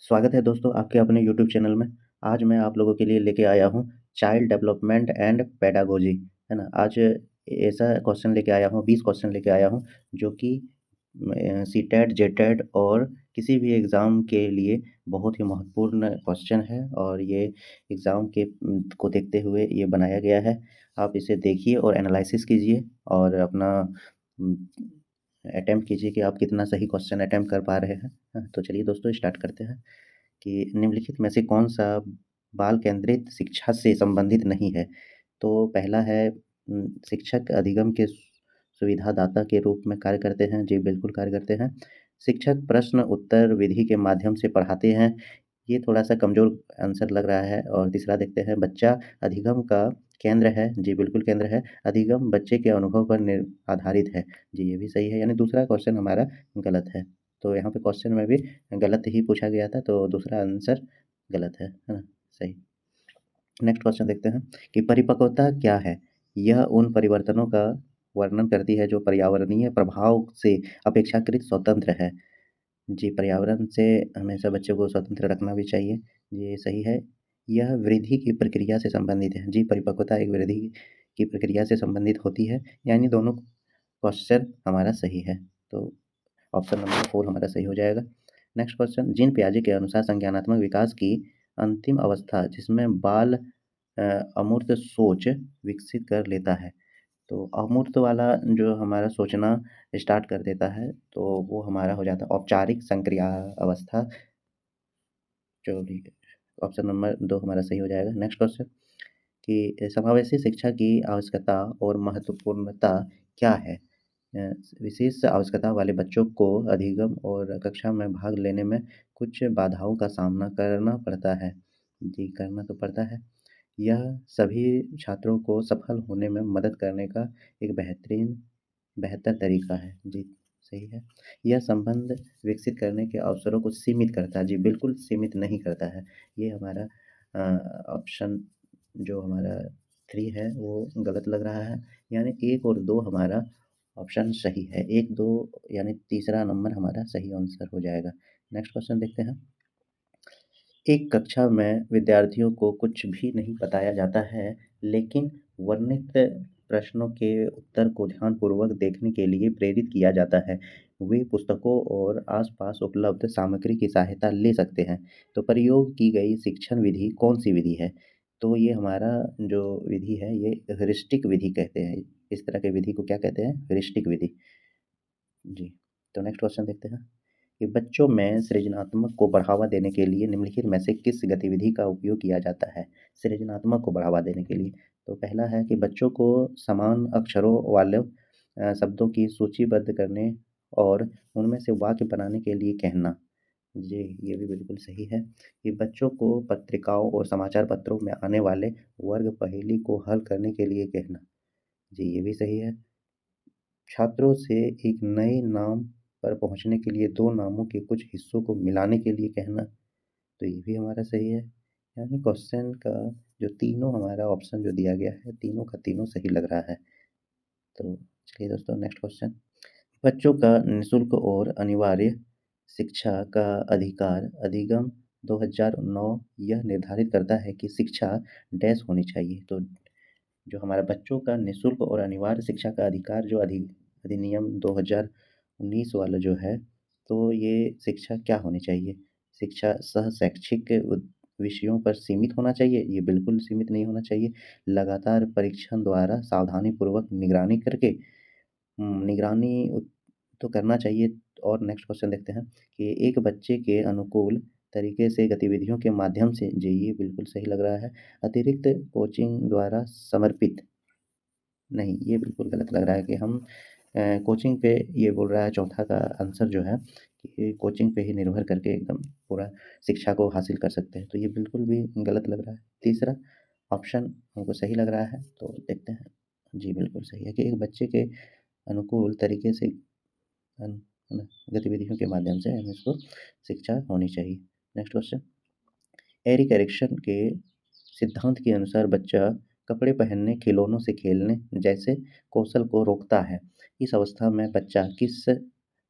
स्वागत है दोस्तों आपके अपने यूट्यूब चैनल में। आज मैं आप लोगों के लिए लेके आया हूँ चाइल्ड डेवलपमेंट एंड पेडागोजी, है ना। आज ऐसा क्वेश्चन लेके आया हूँ, 20 क्वेश्चन लेके आया हूँ जो कि सीटेट जेटेट और किसी भी एग्ज़ाम के लिए बहुत ही महत्वपूर्ण क्वेश्चन है और ये एग्ज़ाम के को देखते हुए ये बनाया गया है। आप इसे देखिए और एनालिसिस कीजिए और अपना अटेम्प्ट कीजिए कि आप कितना सही क्वेश्चन अटेम्प्ट कर पा रहे हैं। हाँ, तो चलिए दोस्तों स्टार्ट करते हैं कि निम्नलिखित में से कौन-सा बाल केंद्रित शिक्षा से संबंधित नहीं है? तो पहला है शिक्षक अधिगम के सुविधादाता के रूप में कार्य करते हैं। जी, बिल्कुल कार्य करते हैं। शिक्षक प्रश्न उत्तर विधि के माध्यम से पढ़ाते हैं। ये थोड़ा-सा कमज़ोर आंसर लग रहा है। और तीसरा देखते हैं, बच्चा अधिगम का केंद्र है। जी, बिल्कुल केंद्र है। अधिगम बच्चे के अनुभव पर आधारित है। जी, ये भी सही है, यानी दूसरा क्वेश्चन हमारा गलत है। तो यहाँ पे क्वेश्चन में भी गलत ही पूछा गया था, तो दूसरा आंसर गलत है ना? सही। नेक्स्ट क्वेश्चन देखते हैं कि परिपक्वता क्या है? यह उन परिवर्तनों का वर्णन करती है जो पर्यावरणीय प्रभाव से अपेक्षाकृत स्वतंत्र है। जी, पर्यावरण से हमेशा बच्चों को स्वतंत्र रखना भी चाहिए, ये सही है। यह वृद्धि की प्रक्रिया से संबंधित है। जी, परिपक्वता एक वृद्धि की प्रक्रिया से संबंधित होती है, यानी दोनों क्वेश्चन हमारा सही है। तो ऑप्शन नंबर 4 हमारा सही हो जाएगा। नेक्स्ट क्वेश्चन, जीन पियाजे के अनुसार संज्ञानात्मक विकास की अंतिम अवस्था जिसमें बाल अमूर्त सोच विकसित कर लेता है। तो अमूर्त वाला जो हमारा सोचना स्टार्ट कर देता है, तो वो हमारा हो जाता है औपचारिक संक्रिया अवस्था। जो भी ऑप्शन नंबर 2 हमारा सही हो जाएगा। नेक्स्ट क्वेश्चन कि समावेशी शिक्षा की आवश्यकता और महत्वपूर्णता क्या है? विशेष आवश्यकता वाले बच्चों को अधिगम और कक्षा में भाग लेने में कुछ बाधाओं का सामना करना पड़ता है। जी, करना तो पड़ता है। यह सभी छात्रों को सफल होने में मदद करने का एक बेहतर तरीका है। जी, सही है। यह संबंध विकसित करने के अवसरों को सीमित करता है। जी, बिल्कुल सीमित नहीं करता है। ये हमारा ऑप्शन जो हमारा 3 है वो गलत लग रहा है, यानी 1 और 2 हमारा ऑप्शन सही है। 1-2 यानी तीसरा नंबर हमारा सही आंसर हो जाएगा। नेक्स्ट क्वेश्चन देखते हैं। एक कक्षा में विद्यार्थियों को कुछ भी नहीं बताया जाता है, लेकिन वर्णित प्रश्नों के उत्तर को ध्यानपूर्वक देखने के लिए प्रेरित किया जाता है। वे पुस्तकों और आसपास उपलब्ध सामग्री की सहायता ले सकते हैं। तो प्रयोग की गई शिक्षण विधि कौन-सी विधि है? तो ये हमारा जो विधि है ये ह्यूरिस्टिक विधि कहते हैं। इस तरह के विधि को क्या कहते हैं? ह्यूरिस्टिक विधि। जी, तो नेक्स्ट क्वेश्चन देखते हैं कि बच्चों में सृजनात्मक को बढ़ावा देने के लिए निम्नलिखित में से किस गतिविधि का उपयोग किया जाता है? सृजनात्मक को बढ़ावा देने के लिए, तो पहला है कि बच्चों को समान अक्षरों वाले शब्दों की सूचीबद्ध करने और उनमें से वाक्य बनाने के लिए कहना। जी, ये भी बिल्कुल सही है कि बच्चों को पत्रिकाओं और समाचार पत्रों में आने वाले वर्ग पहेली को हल करने के लिए कहना। जी, ये भी सही है। छात्रों से एक नए नाम पर पहुँचने के लिए 2 नामों के कुछ हिस्सों को मिलाने के लिए कहना, तो ये भी हमारा सही है। यानी क्वेश्चन का जो तीनों हमारा ऑप्शन जो दिया गया है, तीनों का तीनों सही लग रहा है। तो चलिए दोस्तों नेक्स्ट क्वेश्चन, बच्चों का निःशुल्क और अनिवार्य शिक्षा का अधिकार अधिगम 2009 यह निर्धारित करता है कि शिक्षा डैश होनी चाहिए। तो जो हमारा बच्चों का निःशुल्क और अनिवार्य शिक्षा का अधिकार जो अधिनियम 2019 वाला जो है, तो ये शिक्षा क्या होनी चाहिए? शिक्षा सह-शैक्षिक विषयों पर सीमित होना चाहिए? ये बिल्कुल सीमित नहीं होना चाहिए। लगातार परीक्षण द्वारा सावधानीपूर्वक निगरानी करके निगरानी तो करना चाहिए। और नेक्स्ट क्वेश्चन देखते हैं कि एक बच्चे के अनुकूल तरीके से गतिविधियों के माध्यम से, जी, ये बिल्कुल सही लग रहा है। अतिरिक्त कोचिंग द्वारा समर्पित, नहीं, ये बिल्कुल गलत लग रहा है कि हम कोचिंग पे, ये बोल रहा है चौथा का आंसर जो है कि कोचिंग पे ही निर्भर करके एकदम पूरा शिक्षा को हासिल कर सकते हैं, तो ये बिल्कुल भी गलत लग रहा है। तीसरा ऑप्शन हमको सही लग रहा है, तो देखते हैं। जी, बिल्कुल सही है कि एक बच्चे के अनुकूल तरीके से है ना, गतिविधियों के माध्यम से हमें इसको शिक्षा होनी चाहिए। नेक्स्ट क्वेश्चन, एरिक एरिक्सन के सिद्धांत के अनुसार बच्चा कपड़े पहनने, खिलौनों से खेलने जैसे कौशल को रोकता है। इस अवस्था में बच्चा किस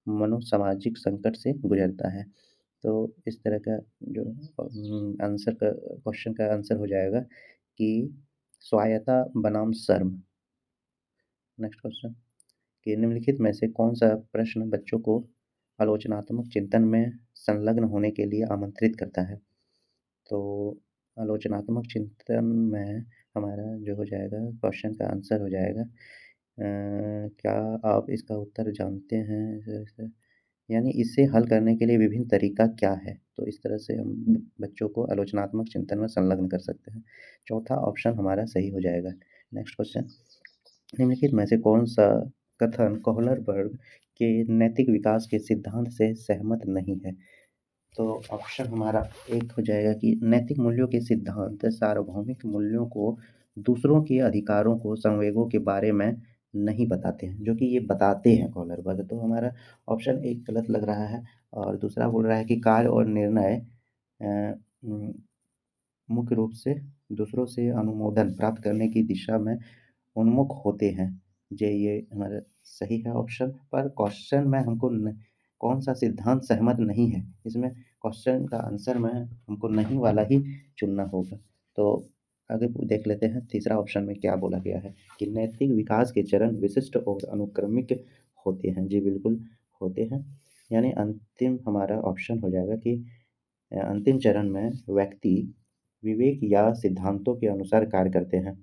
मनोसामाजिक संकट से गुजरता है? तो इस तरह का जो आंसर का क्वेश्चन का आंसर हो जाएगा कि स्वायत्ता बनाम शर्म। नेक्स्ट क्वेश्चन कि निम्नलिखित में से कौन-सा प्रश्न बच्चों को आलोचनात्मक चिंतन में संलग्न होने के लिए आमंत्रित करता है? तो आलोचनात्मक चिंतन में हमारा जो हो जाएगा क्वेश्चन का आंसर हो जाएगा क्या आप इसका उत्तर जानते हैं? यानी इसे हल करने के लिए विभिन्न तरीका क्या है? तो इस तरह से हम बच्चों को आलोचनात्मक चिंतन में संलग्न कर सकते हैं। चौथा ऑप्शन हमारा सही हो जाएगा। नेक्स्ट क्वेश्चन निम्नलिखित में से कौन-सा कथन कोहलरबर्ग के नैतिक विकास के सिद्धांत से सहमत नहीं है? तो ऑप्शन हमारा एक हो जाएगा कि नैतिक मूल्यों के सिद्धांत सार्वभौमिक मूल्यों को दूसरों के अधिकारों को संवेगों के बारे में नहीं बताते हैं, जो कि ये बताते हैं कोहलरबर्ग। तो हमारा ऑप्शन एक गलत लग रहा है और दूसरा बोल रहा है कि कार्य और निर्णय मुख्य रूप से दूसरों से अनुमोदन प्राप्त करने की दिशा में उन्मुख होते हैं। ये हमारा सही है ऑप्शन पर क्वेश्चन में हमको कौन सा सिद्धांत सहमत नहीं है, इसमें क्वेश्चन का आंसर में हमको नहीं वाला ही चुनना होगा। तो आगे देख लेते हैं तीसरा ऑप्शन में क्या बोला गया है कि नैतिक विकास के चरण विशिष्ट और अनुक्रमिक होते हैं। जी बिल्कुल होते हैं, यानी अंतिम हमारा ऑप्शन हो जाएगा कि अंतिम चरण में व्यक्ति विवेक या सिद्धांतों के अनुसार कार्य करते हैं।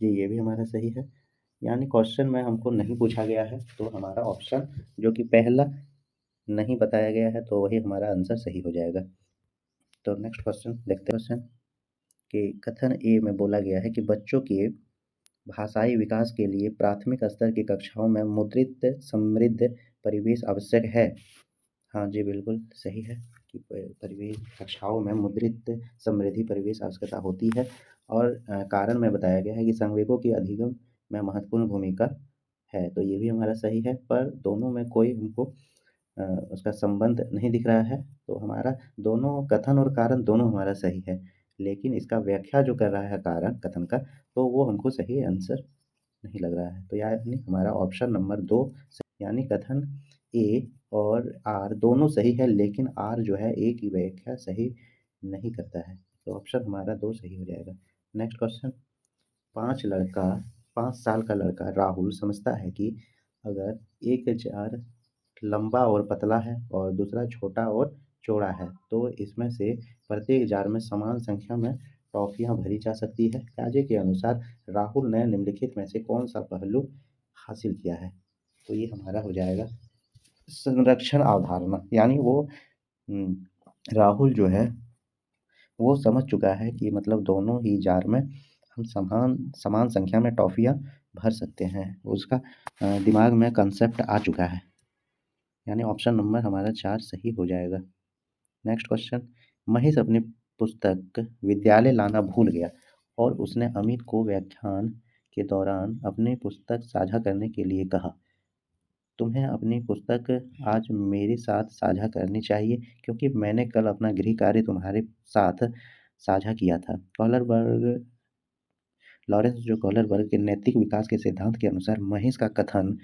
जी ये भी हमारा सही है, यानी क्वेश्चन में हमको नहीं पूछा गया है, तो हमारा ऑप्शन जो कि पहला नहीं बताया गया है, तो वही हमारा आंसर सही हो जाएगा। तो नेक्स्ट क्वेश्चन देखते हैं क्वेश्चन कि कथन ए में बोला गया है कि बच्चों के भाषाई विकास के लिए प्राथमिक स्तर की कक्षाओं में मुद्रित समृद्ध परिवेश आवश्यक है। हाँ जी, बिल्कुल सही है कि परिवेश कक्षाओं में मुद्रित समृद्धि परिवेश आवश्यकता होती है और कारण में बताया गया है कि संवेगों की अधिगम में महत्वपूर्ण भूमिका है। तो ये भी हमारा सही है, पर दोनों में कोई हमको उसका संबंध नहीं दिख रहा है। तो हमारा दोनों कथन और कारण दोनों हमारा सही है, लेकिन इसका व्याख्या जो कर रहा है कारण कथन का, तो वो हमको सही आंसर नहीं लग रहा है। तो यानी हमारा ऑप्शन नंबर 2 यानी कथन ए और आर दोनों सही है, लेकिन आर जो है ए की व्याख्या सही नहीं करता है। तो ऑप्शन हमारा 2 सही हो जाएगा। नेक्स्ट क्वेश्चन 5 साल का लड़का राहुल समझता है कि अगर एक जार लंबा और पतला है और दूसरा छोटा और चौड़ा है, तो इसमें से प्रत्येक जार में समान संख्या में टॉफियाँ भरी जा सकती है। पियाजे के अनुसार राहुल ने निम्नलिखित में से कौन-सा पहलू हासिल किया है? तो ये हमारा हो जाएगा संरक्षण अवधारणा, यानी वो राहुल जो है वो समझ चुका है कि मतलब दोनों ही जार में हम समान संख्या में टॉफियाँ भर सकते हैं। उसका दिमाग में कांसेप्ट आ चुका है, यानी ऑप्शन नंबर हमारा 4 सही हो जाएगा। नेक्स्ट क्वेश्चन महेश अपनी पुस्तक विद्यालय लाना भूल गया और उसने अमित को व्याख्यान के दौरान अपनी पुस्तक साझा करने के लिए कहा। तुम्हें अपनी पुस्तक आज मेरे साथ साझा करनी चाहिए क्योंकि मैंने कल अपना गृह कार्य तुम्हारे साथ साझा किया था। लॉरेंस जो कॉलरबर्ग के नैतिक विकास के सिद्धांत के अनुसार महेश का कथन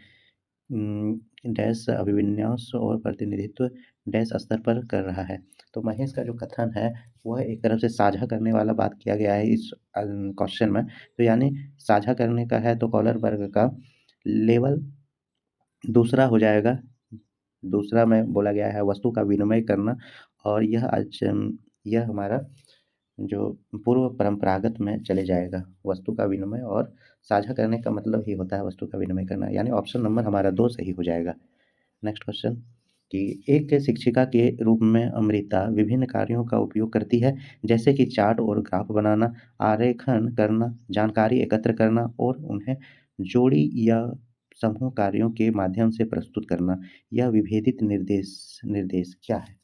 डैश अभिविन्यास और प्रतिनिधित्व डैश स्तर पर कर रहा है। तो महेश का जो कथन है वह एक तरफ से साझा करने वाला बात किया गया है इस क्वेश्चन में। तो यानी साझा करने का है तो कॉलरबर्ग का लेवल दूसरा हो जाएगा। दूसरा में बोला गया है वस्तु का विनिमय करना, और यह हमारा जो पूर्व परंपरागत में चले जाएगा। वस्तु का विनिमय और साझा करने का मतलब ही होता है वस्तु का विनिमय करना, यानी ऑप्शन नंबर हमारा 2 सही हो जाएगा। नेक्स्ट क्वेश्चन कि एक शिक्षिका के रूप में अमृता विभिन्न कार्यों का उपयोग करती है, जैसे कि चार्ट और ग्राफ बनाना, आरेखन करना, जानकारी एकत्र करना और उन्हें जोड़ी या समूह कार्यों के माध्यम से प्रस्तुत करना। यह विभेदित निर्देश क्या है?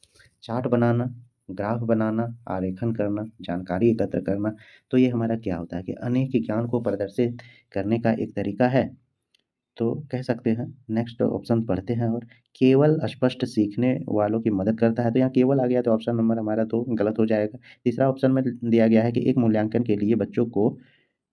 चार्ट बनाना, ग्राफ बनाना, आरेखन करना, जानकारी एकत्र करना। तो ये हमारा क्या होता है कि अनेक ज्ञान को प्रदर्शित करने का एक तरीका है, तो कह सकते हैं। नेक्स्ट ऑप्शन पढ़ते हैं और केवल स्पष्ट सीखने वालों की मदद करता है। तो यहाँ केवल आ गया तो ऑप्शन नंबर हमारा 2 गलत हो जाएगा। तीसरा ऑप्शन में दिया गया है कि एक मूल्यांकन के लिए बच्चों को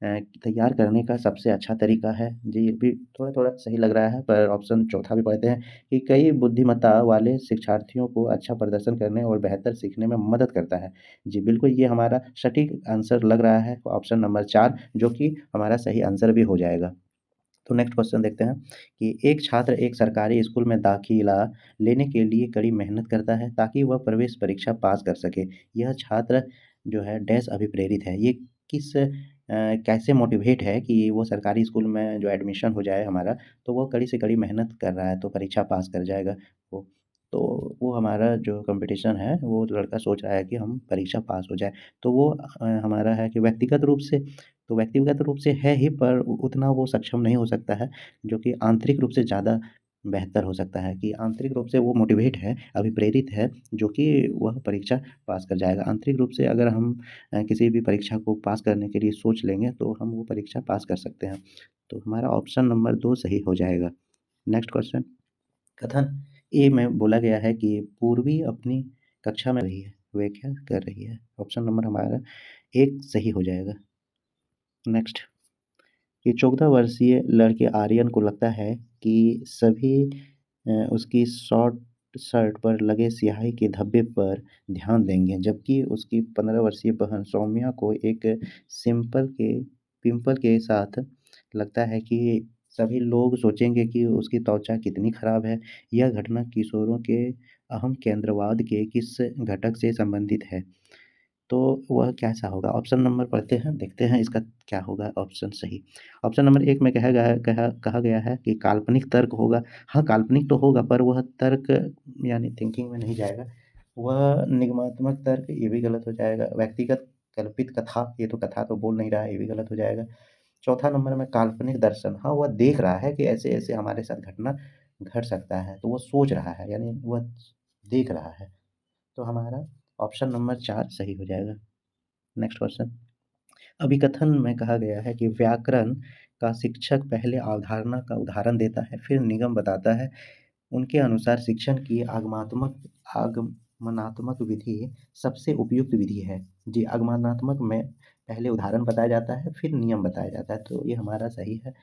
तैयार करने का सबसे अच्छा तरीका है। जी, ये भी थोड़ा-थोड़ा सही लग रहा है, पर ऑप्शन चौथा भी पढ़ते हैं कि कई बुद्धिमत्ता वाले शिक्षार्थियों को अच्छा प्रदर्शन करने और बेहतर सीखने में मदद करता है। जी, बिल्कुल ये हमारा सटीक आंसर लग रहा है, ऑप्शन नंबर 4 जो कि हमारा सही आंसर भी हो जाएगा। तो नेक्स्ट क्वेश्चन देखते हैं कि एक छात्र एक सरकारी स्कूल में दाखिला लेने के लिए कड़ी मेहनत करता है ताकि वह प्रवेश परीक्षा पास कर सके। यह छात्र जो है डैश अभिप्रेरित है। ये किस कैसे मोटिवेट है कि वो सरकारी स्कूल में जो एडमिशन हो जाए हमारा, तो वो कड़ी से कड़ी मेहनत कर रहा है तो परीक्षा पास कर जाएगा वो। तो वो हमारा जो कॉम्पिटिशन है वो लड़का सोच रहा है कि हम परीक्षा पास हो जाए। तो वो हमारा है कि व्यक्तिगत रूप से, तो व्यक्तिगत रूप से है ही, पर उतना वो सक्षम नहीं हो सकता है, जो कि आंतरिक रूप से ज़्यादा बेहतर हो सकता है कि आंतरिक रूप से वो मोटिवेट है, अभिप्रेरित है, जो कि वह परीक्षा पास कर जाएगा। आंतरिक रूप से अगर हम किसी भी परीक्षा को पास करने के लिए सोच लेंगे, तो हम वो परीक्षा पास कर सकते हैं। तो हमारा ऑप्शन नंबर 2 सही हो जाएगा। नेक्स्ट क्वेश्चन, कथन ए में बोला गया है कि पूर्वी अपनी कक्षा में रही है, वह क्या कर रही है? ऑप्शन नंबर हमारा 1 सही हो जाएगा। नेक्स्ट, ये 14 वर्षीय लड़के आर्यन को लगता है कि सभी उसकी शॉर्ट शर्ट पर लगे स्याही के धब्बे पर ध्यान देंगे, जबकि उसकी 15 वर्षीय बहन सौम्या को एक सिंपल के पिंपल के साथ लगता है कि सभी लोग सोचेंगे कि उसकी त्वचा कितनी खराब है। यह घटना किशोरों के अहम केंद्रवाद के किस घटक से संबंधित है? तो वह कैसा होगा? ऑप्शन नंबर पढ़ते हैं, देखते हैं इसका क्या होगा ऑप्शन सही। ऑप्शन नंबर 1 में कहा गया है कि काल्पनिक तर्क होगा। हाँ, काल्पनिक तो होगा, पर वह तर्क यानी थिंकिंग में नहीं जाएगा। वह निगमात्मक तर्क, ये भी गलत हो जाएगा। व्यक्तिगत कल्पित कथा, ये तो कथा तो बोल नहीं रहा है, ये भी गलत हो जाएगा। चौथा नंबर में काल्पनिक दर्शन, हाँ, वह देख रहा है कि ऐसे-ऐसे हमारे साथ घटना घट सकता है, तो वो सोच रहा है, यानी वह देख रहा है। तो हमारा ऑप्शन नंबर 4 सही हो जाएगा। नेक्स्ट क्वेश्चन, अभिकथन में कहा गया है कि व्याकरण का शिक्षक पहले अवधारणा का उदाहरण देता है, फिर निगम बताता है। उनके अनुसार शिक्षण की आगमनात्मक विधि सबसे उपयुक्त विधि है। जी, आगमनात्मक में पहले उदाहरण बताया जाता है, फिर नियम बताया जाता है, तो ये हमारा सही है।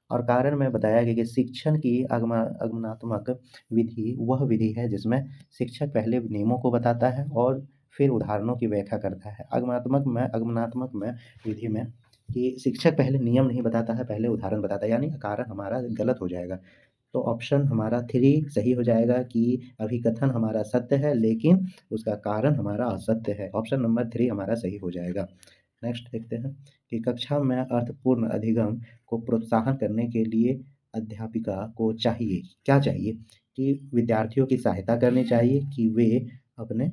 और कारण में बताया गया कि शिक्षण की आगमनात्मक विधि वह विधि है जिसमें शिक्षक पहले नियमों को बताता है और फिर उदाहरणों की व्याख्या करता है। आगमनात्मक में विधि में कि शिक्षक पहले नियम नहीं बताता है, पहले उदाहरण बताता है, यानी कारण हमारा गलत हो जाएगा। तो ऑप्शन हमारा 3 सही हो जाएगा कि अभिकथन हमारा सत्य है, लेकिन उसका कारण हमारा असत्य है। ऑप्शन नंबर 3 हमारा सही हो जाएगा। नेक्स्ट देखते हैं कि कक्षा में अर्थपूर्ण अधिगम को प्रोत्साहन करने के लिए अध्यापिका को क्या चाहिए? कि विद्यार्थियों की सहायता करनी चाहिए, कि वे अपने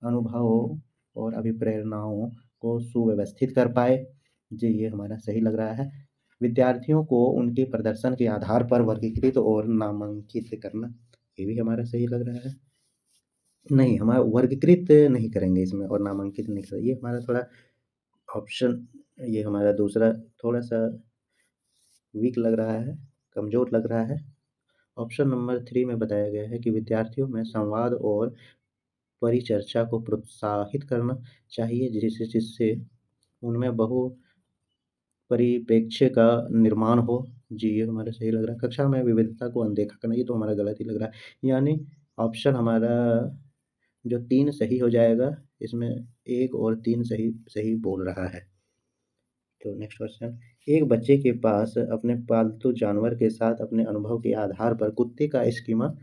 अनुभवों और अभिप्रेरणाओं को सुव्यवस्थित कर पाए। जी, ये हमारा सही लग रहा है। विद्यार्थियों को उनके प्रदर्शन के आधार पर वर्गीकृत और नामांकित करना, ये भी हमारा सही लग रहा है। नहीं, हमारा वर्गीकृत नहीं करेंगे इसमें और नामांकित नहीं करेंगे, ये हमारा थोड़ा ऑप्शन, ये हमारा दूसरा थोड़ा-सा वीक लग रहा है, कमज़ोर लग रहा है। ऑप्शन नंबर 3 में बताया गया है कि विद्यार्थियों में संवाद और परिचर्चा को प्रोत्साहित करना चाहिए, जिससे उनमें परिप्रेक्ष्य का निर्माण हो। जी, ये हमारा सही लग रहा है। कक्षा में विविधता को अनदेखा करना, ये तो हमारा गलत ही लग रहा है। यानी ऑप्शन हमारा जो 3 सही हो जाएगा, इसमें 1 और 3 सही सही बोल रहा है। तो नेक्स्ट क्वेश्चन, एक बच्चे के पास अपने पालतू जानवर के साथ अपने अनुभव के आधार पर कुत्ते का स्कीमा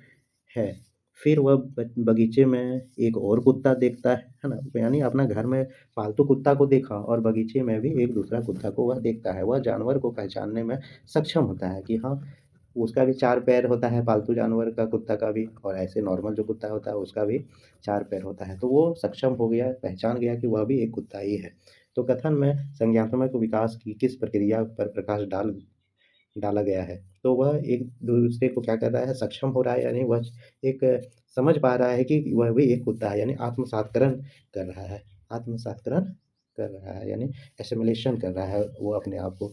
है। फिर वह बगीचे में एक और कुत्ता देखता है ना? यानी अपना घर में पालतू कुत्ता को देखा और बगीचे में भी एक दूसरा कुत्ता को वह देखता है। वह जानवर को पहचानने में सक्षम होता है कि हाँ, उसका भी 4 पैर होता है, पालतू जानवर का, कुत्ता का भी, और ऐसे नॉर्मल जो कुत्ता होता है उसका भी 4 पैर होता है। तो वो सक्षम हो गया, पहचान गया कि वह भी एक कुत्ता ही है। तो कथन में संज्ञानात्मक विकास की किस प्रक्रिया पर प्रकाश डाला गया है? तो वह एक दूसरे को क्या कर रहा है, सक्षम हो रहा है, यानी वह एक समझ पा रहा है कि वह भी एक कुत्ता है, यानी आत्मसात्करण कर रहा है। आत्मसात्करण कर रहा है, यानी एसिमिलेशन कर रहा है वो अपने आप को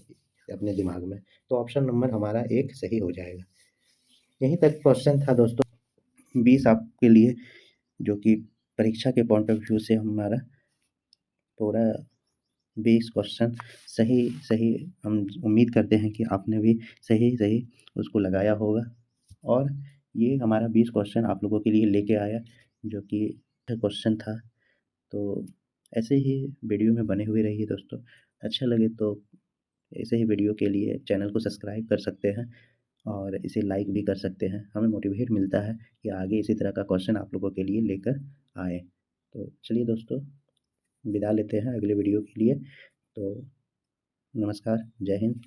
अपने दिमाग में। तो ऑप्शन नंबर हमारा 1 सही हो जाएगा। यहीं तक क्वेश्चन था दोस्तों, 20 आपके लिए, जो कि परीक्षा के पॉइंट ऑफ व्यू से हमारा पूरा 20 क्वेश्चन सही सही हम उम्मीद करते हैं कि आपने भी सही सही उसको लगाया होगा। और ये हमारा 20 क्वेश्चन आप लोगों के लिए लेके आया, जो कि क्वेश्चन था। तो ऐसे ही वीडियो में बने हुए रहिए दोस्तों। अच्छा लगे तो ऐसे ही वीडियो के लिए चैनल को सब्सक्राइब कर सकते हैं और इसे लाइक भी कर सकते हैं। हमें मोटिवेट मिलता है कि आगे इसी तरह का क्वेश्चन आप लोगों के लिए लेकर आएँ। तो चलिए दोस्तों, विदा लेते हैं अगले वीडियो के लिए। तो नमस्कार, जय हिंद।